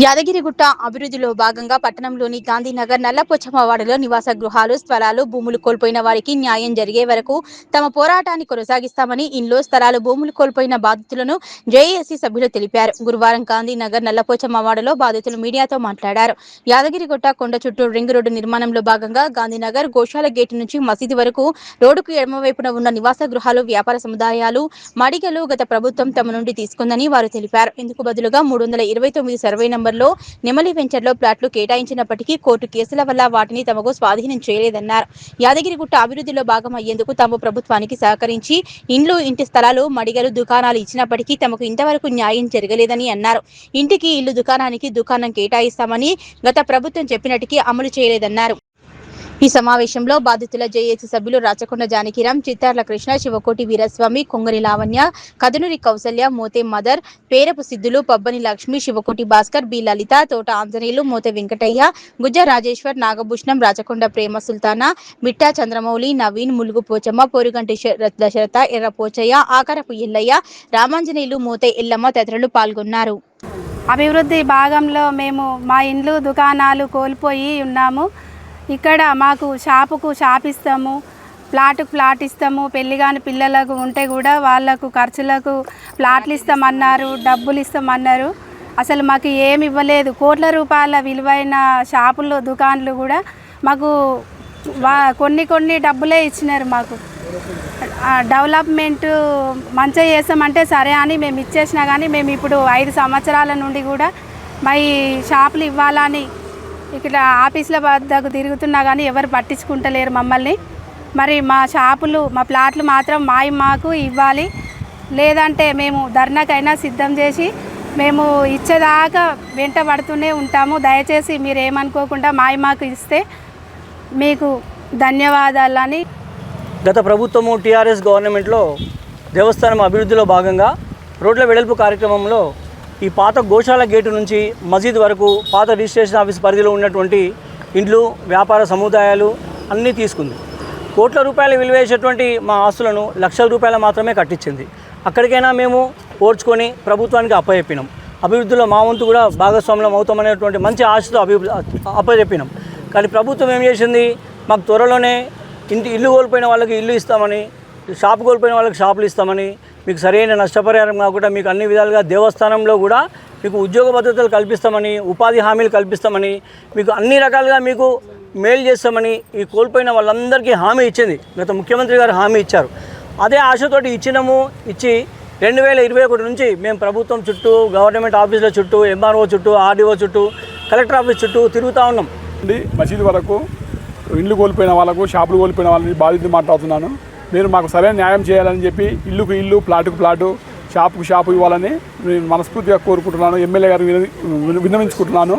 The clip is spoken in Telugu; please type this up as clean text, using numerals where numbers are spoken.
యాదగిరిగుట్ట అభివృద్ధిలో భాగంగా పట్టణంలోని గాంధీనగర్ నల్లపోచమ్మ వాడలో నివాస గృహాలు స్థలాలు భూములు కోల్పోయిన వారికి న్యాయం జరిగే వరకు తమ పోరాటాన్ని కొనసాగిస్తామని ఇంట్లో స్థలాలు భూములు కోల్పోయిన బాధితులను జేఏసీ సభ్యులు తెలిపారు. గురువారం గాంధీనగర్ నల్లపోచమ్మ వాడలో బాధితులు మీడియాతో మాట్లాడారు. యాదగిరిగుట్ట కొండ చుట్టూ రింగ్ రోడ్డు నిర్మాణంలో భాగంగా గాంధీనగర్ గోశాల గేటు నుంచి మసీదు వరకు రోడ్డుకు ఎడమవైపున ఉన్న నివాస గృహాలు వ్యాపార సముదాయాలు మడిగలు గత ప్రభుత్వం తమ నుండి తీసుకుందని వారు తెలిపారు. ఇందుకు బదులుగా 329 సర్వే నంబర్లో నెమలి వెంచర్లో ప్లాట్లు కేటాయించినప్పటికీ కోర్టు కేసుల వల్ల వాటిని తమకు స్వాధీనం చేయలేదన్నారు. యాదగిరిగుట్ట అభివృద్ధిలో భాగం అయ్యేందుకు తాము ప్రభుత్వానికి సహకరించి ఇంటి స్థలాలు మడిగలు దుకాణాలు ఇచ్చినప్పటికీ తమకు ఇంతవరకు న్యాయం జరగలేదని అన్నారు. ఇంటికి ఇల్లు దుకాణానికి దుకాణం కేటాయిస్తామని గత ప్రభుత్వం చెప్పినట్టుగా అమలు చేయలేదన్నారు. ఈ సమావేశంలో బాధితుల జేఏసీ సభ్యులు రాచకొండ జానకిరాం, చిత్తార్ల కృష్ణ, శివకోటి వీరస్వామి, కొంగరి లావణ్య, కదునూరి కౌసల్య, మోతే మదర్, పేరపు సిద్ధులు, పబ్బని లక్ష్మి, శివకోటి భాస్కర్, బి లలిత, తోట ఆంజనేయులు, మోతే వెంకటయ్య, గుజ్జ రాజేశ్వర్, నాగభూషణం, రాచకొండ ప్రేమ సుల్తానా, మిట్టా చంద్రమౌళి, నవీన్, ములుగు పోచమ్మ, పోరుగంటి దశరథ, ఎర్ర పోచయ్య, ఆకారపు ఎల్లయ్య, రామాంజనేయులు, మోతే ఎల్లమ్మ తదితరులు పాల్గొన్నారు. అభివృద్ధి భాగంలో మేము మా ఇండ్లు దుకాణాలు కోల్పోయి ఉన్నాము. ఇక్కడ మాకు షాపుకు షాప్ ఇస్తాము, ప్లాటుకు ప్లాట్ ఇస్తాము. పెళ్ళిగాని పిల్లలకు ఉంటే కూడా వాళ్ళకు ఖర్చులకు ప్లాట్లు ఇస్తామన్నారు, డబ్బులు ఇస్తామన్నారు. అసలు మాకు ఏమి ఇవ్వలేదు. కోట్ల రూపాయల విలువైన షాపులు దుకాణాలు కూడా మాకు కొన్ని డబ్బులే ఇచ్చినారు. మాకు డెవలప్మెంట్ మంచిగా చేస్తామంటే సరే అని మేము ఇచ్చేసినా కానీ మేము ఇప్పుడు 5 సంవత్సరాల నుండి కూడా మా ఈ షాపులు ఇవ్వాలని ఇక్కడ ఆఫీసుల వద్దకు తిరుగుతున్నా కానీ ఎవరు పట్టించుకుంటలేరు మమ్మల్ని. మరి మా షాపులు మా ప్లాట్లు మాత్రం మాకు ఇవ్వాలి, లేదంటే మేము ధర్నాకైనా సిద్ధం చేసి మేము ఇచ్చేదాకా వెంట పడుతూనే ఉంటాము. దయచేసి మీరు ఏమనుకోకుండా మాకు ఇస్తే మీకు ధన్యవాదాలని. గత ప్రభుత్వము టీఆర్ఎస్ గవర్నమెంట్లో దేవస్థానం అభివృద్ధిలో భాగంగా రోడ్ల వెడల్పు కార్యక్రమంలో ఈ పాత గోశాల గేటు నుంచి మసీద్ వరకు పాత రిజిస్ట్రేషన్ ఆఫీస్ పరిధిలో ఉన్నటువంటి ఇండ్లు వ్యాపార సముదాయాలు అన్నీ తీసుకుంది. కోట్ల రూపాయలు విలువేసేటువంటి మా ఆస్తులను లక్షల రూపాయలు మాత్రమే కట్టించింది. అక్కడికైనా మేము ఓర్చుకొని ప్రభుత్వానికి అప్పచెప్పినాం. అభివృద్ధిలో మా వంతు కూడా భాగస్వామ్యం అవుతామనేటువంటి మంచి ఆశతో అప్పచెప్పినాం. కానీ ప్రభుత్వం ఏం చేసింది, మాకు త్వరలోనే ఇల్లు కోల్పోయిన వాళ్ళకి ఇల్లు ఇస్తామని, షాపు కోల్పోయిన వాళ్ళకి షాపులు ఇస్తామని, మీకు సరైన నష్టపరిహారం కాకుండా మీకు అన్ని విధాలుగా దేవస్థానంలో కూడా మీకు ఉద్యోగ భద్రతలు కల్పిస్తామని, ఉపాధి హామీలు కల్పిస్తామని, మీకు అన్ని రకాలుగా మీకు మేలు చేస్తామని ఈ కోల్పోయిన వాళ్ళందరికీ హామీ ఇచ్చింది. గత ముఖ్యమంత్రి గారు హామీ ఇచ్చారు. అదే ఆశతోటి ఇచ్చి 2021 నుంచి మేము ప్రభుత్వం చుట్టూ, గవర్నమెంట్ ఆఫీసుల చుట్టూ, ఎంఆర్ఓ చుట్టూ, ఆర్డీఓ చుట్టూ, కలెక్టర్ ఆఫీస్ చుట్టూ తిరుగుతూ ఉన్నాం. మసీదు వరకు ఇల్లు కోల్పోయిన వాళ్ళకు, షాపులు కోల్పోయిన వాళ్ళని బాధితులు మాట్లాడుతున్నాను. మీరు మాకు సరైన న్యాయం చేయాలని చెప్పి ఇల్లుకు ఇల్లు, ప్లాటుకు ప్లాటు, షాపుకు షాపు ఇవ్వాలని నేను మనస్ఫూర్తిగా కోరుకుంటున్నాను. ఎమ్మెల్యే గారు విన్నవించుకుంటున్నాను.